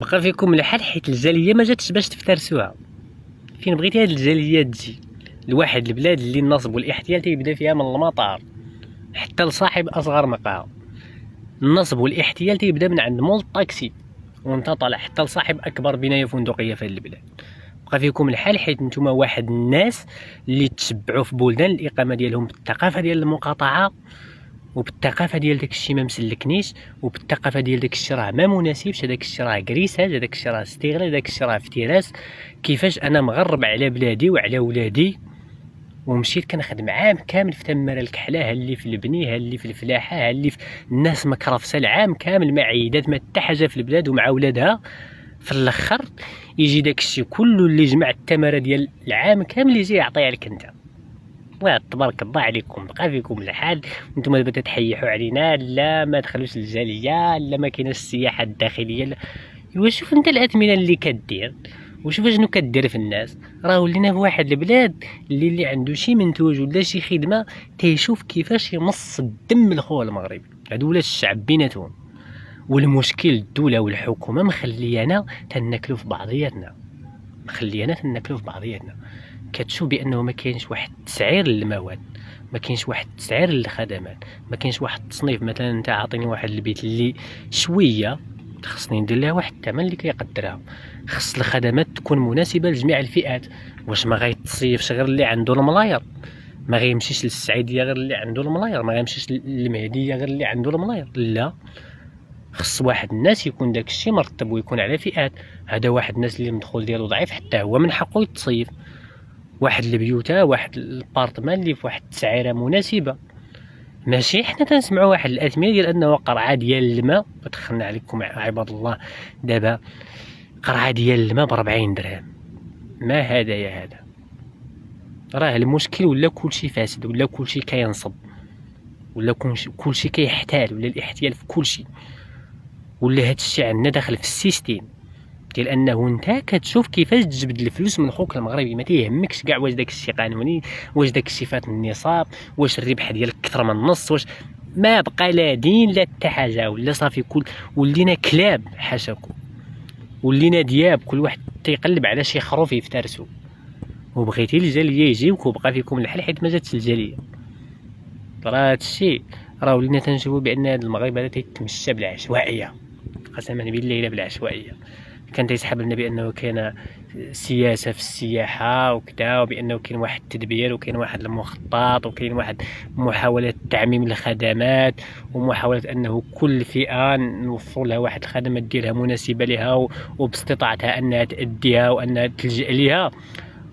بقى فيكم الحال حيت الجاليه ما جاتش باش تفترسوها. فين بغيتي هاد الجاليه تجي لواحد البلاد اللي النصب والاحتيال تيبدا فيها من المطار حتى لصاحب اصغر مقهى. النصب والاحتيال تيبدا من عند مول الطاكسي وانت طالع حتى لصاحب اكبر بنايه فندقيه في هاد البلاد. بقى فيكم الحال حيت نتوما واحد الناس اللي تشبعوا في بلدان الاقامه ديالهم بالثقافه ديال المقاطعه وبالثقافه ديال داك الشيء ما مسلكنيش، وبالثقافه ديال داك الشيء راه ما مناسبش، هذاك الشيء راه كريساج، هذاك الشيء راه استغلال، هذاك الشيء راه افتراس. كيفاش انا مغرب على بلادي وعلى ولادي ومشيت كنخدم عام كامل في تماره الكحله، ها اللي في البني، ها اللي في الفلاحه، ها اللي في الناس مكرفسه العام كامل ما عيدات ما حتى حاجه في البلاد ومع ولادها. في الاخر يجي داك الشيء كله اللي جمع الثمره ديال العام كامل يجي يعطي عليك انت. تبارك الله عليكم. بقى فيكم الحال نتوما دابا تتحيحوا علينا، لا ما دخلوش الجاليه، لا ما كايناش السياحه الداخليه، لا. ايوا شوف انت الاثمنه اللي كدير وشوف شنو كدير في الناس. راه ولينا في واحد البلاد اللي عنده شي منتوج ولا شي خدمه تيشوف كيفاش يمص الدم الخو المغربي. هادو ولاد الشعب بيناتهم، والمشكل الدوله والحكومه مخليانا تناكلوا في بعضياتنا، مخليانا تناكلوا في بعضياتنا. كتشوف بانه ما كاينش واحد التسعير للمواد، ما كاينش واحد التسعير للخدمات، ما كاينش واحد التصنيف. مثلا انت عاطيني واحد البيت اللي شويه خصني ندير لها واحد الثمن اللي كيقدرها. خص الخدمات تكون مناسبه لجميع الفئات. واش ما غيتصيفش غير اللي عنده الملاير؟ ما غيمشيش للسعيديه غير اللي عنده الملاير؟ ما غيمشيش للمهديه غير اللي عنده الملاير؟ لا، خص واحد الناس يكون داك الشيء مرتب ويكون على فئات. هذا واحد الناس اللي المدخول ديالو ضعيف حتى هو من حقه يتصيف. واحد البيوتا، واحد البارتمان اللي في واحد التسعيره مناسبه. ماشي حنا تنسمعوا واحد الاثمنه ديال انه قرعه ديال الماء، دخلنا عليكم عباد الله دابا، قرعه ديال الماء ب40 درهم. ما هذا يا هذا؟ راه المشكل ولا كلشي فاسد، ولا كلشي كينصب، ولا كلشي كيحتال، ولا الاحتيال في كلشي، ولا هادشي عندنا داخل في السيستيم ديال انه انت كتشوف كيفاش تجبد الفلوس من خوك المغربي. ما تيهمكش كاع واش داك الشيء قانوني، واش داك الشيء فات النصاب، واش الربح ديالك كثر من النص، واش ما بقى لا دين لا حتى حاجه. ولا صافي كل ولينا كلاب حاشاكم، ولينا دياب، كل واحد تيقلب على شي خروف يفترسو. وبغيتي الجاليه يجيوك وبقى فيكم الحل حيت ما جاتش الجاليه. راه هادشي راه ولينا تنشوفوا بان هذا المغرب هذا تيتمشى بالعشوائيه، قسما بالله الا بالعشوائيه. كان تيسحب لنا بانه كاين سياسه في السياحه وكذا، وبانه كاين واحد التدبير وكاين واحد المخطط وكاين واحد محاوله تعميم الخدمات ومحاوله انه كل فئه نوفر لها واحد الخدمات ديالها مناسبه لها وباستطاعتها انها تاديها وانها تلجا ليها.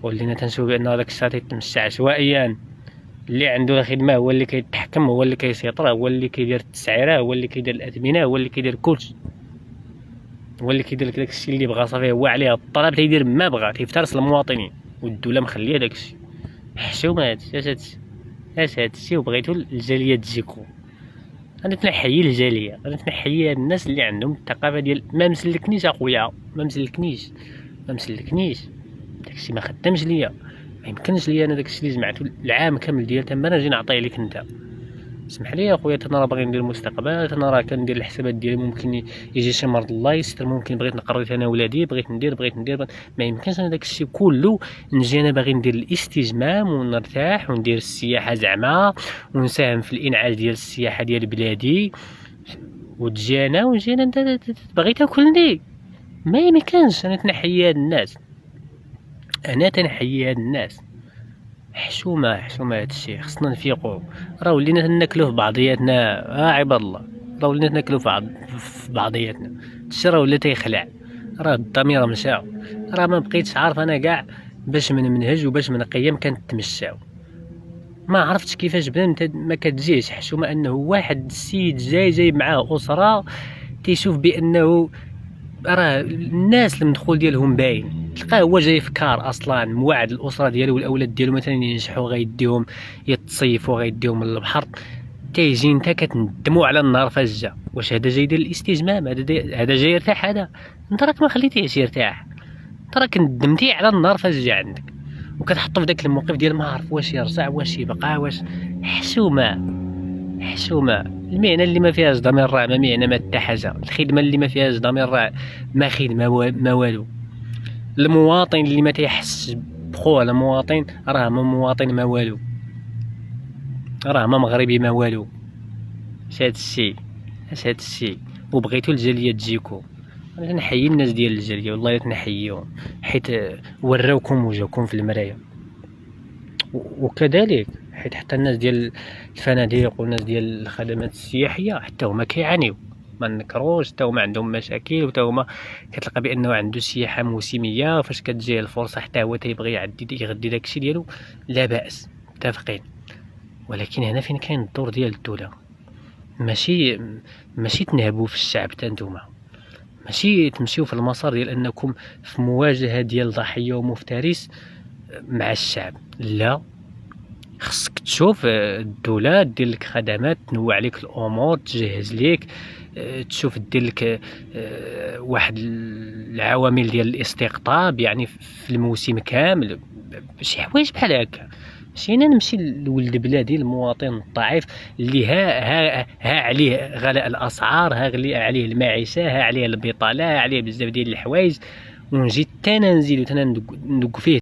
ولينا تنشوف بان هذاك الشيء تيتمشى عشوائيا. اللي عنده الخدمه هو اللي كيتحكم، هو اللي كيسيطر، هو اللي كيدير التسعيره، هو اللي كيدير الاثمنه، هو اللي كيدير كلشي، هو اللي كيدير لك داكشي اللي بغا. صافي هو عليه الطلب تيدير ما بغا، تيفترس المواطنين والدوله مخليه داكشي. حشومه هادشي وبغيتو الجاليه تجيكم. انا تنحيي الجاليه، انا تنحيي الناس اللي عندهم الثقافه ديال ما مسلكنيش اخويا، ما مسلكنيش داكشي ما خدامش ليا. ما يمكنش ليا انا داكشي اللي جمعته العام كامل ديال تما نجي نعطيه لك انت. اسمح لي يا خويا، انا راه باغي ندير المستقبل، انا راه كندير الحسابات ديالي. ممكن يجي شي مرض الله يستر، ممكن بغيت نقريت انا ولادي، بغيت ندير. ما يمكنش انا داك الشيء كله نجي انا باغي ندير الاستجمام ونرتاح وندير السياحه زعما ونساهم في الانعاش ديال السياحه ديال بلادي، وتجي انا انت باغي تاكلني. ما يمكنش. انا تنحيي هاد الناس، انا تنحيي هاد الناس. حشومه هادشي خصنا نفيقوا. راه ولينا ناكلوه في بعضياتنا عباد الله، راه ولينا ناكلوه في بعضياتنا. هادشي راه ولا تيخلع، راه الضمير مشى، راه ما بقيتش عارف انا كاع باش من منهج وباش من قيم كنتمشاو. ما عرفتش كيفاش بدا ما كتجيش حشومه انه واحد السيد جاي معاه اسره تيشوف بانه راه الناس المدخول ديالهم باين. تلقاه هو جاي في كار اصلا موعد الاسره ديالو والاولاد ديالو مثلا ينجحوا غيديهم يتصيفوا غيديهم للبحر، تيجي انت كتندموا على النهار فاش جا. واش هذا جاي يدير الاستجمام؟ هذا جاي يرتاح؟ هذا انت راك ما خليتيهش يرتاح، انت راك ندمتي على النهار فاش جا عندك وكتحطو في داك الموقف ديال ما عرف واش يرجع واش يبقى واش. حشومه حشومه. المهنه اللي ما فيهاش ضمير راه ما مهنه ما حتى حاجه. الخدمه اللي ما فيهاش ضمير راه ما خدمه ما والو. المواطن اللي ما تيحس بخوه المواطن راه ما مواطن ما والو، راه ما مغربي ما والو. اش هاد الشيء وبغيتو الجاليه تجيكو. انا نحيي الناس ديال الجاليه والله الا تنحييهم، حيت وراوكم وجهكم في المرايه. وكذلك حيت حتى الناس ديال الفنادق والناس ديال الخدمات السياحيه حتى هما كيعانيو، ما نكروش، حتى هما عندهم مشاكل، وحتى هما كتلقى بانه عنده سياحه موسميه، فاش كتجيه الفرصه حتى هو تيبغي يغدي داكشي ديالو، لا باس، متفقين. ولكن هنا فين كاين الدور ديال الدوله، ماشي تنهبوا في الشعب حتى نتوما، ماشي تمشيو في المسار ديال انكم في مواجهه ديال ضحيه ومفترس مع الشعب. لا، خصك تشوف الدولة دير لك خدمات، تنوع عليك الامور، تجهز ليك، تشوف دير لك واحد العوامل ديال الاستقطاب يعني في الموسم كامل، شي حوايج بحال هكا. ماشي انا نمشي لولد بلادي المواطن الضعيف اللي ها عليه غلاء الاسعار، ها عليه المعيشه، ها عليه البطاله، ها عليه بزاف ديال الحوايج، ونجي حتى انا نزيد ندق فيه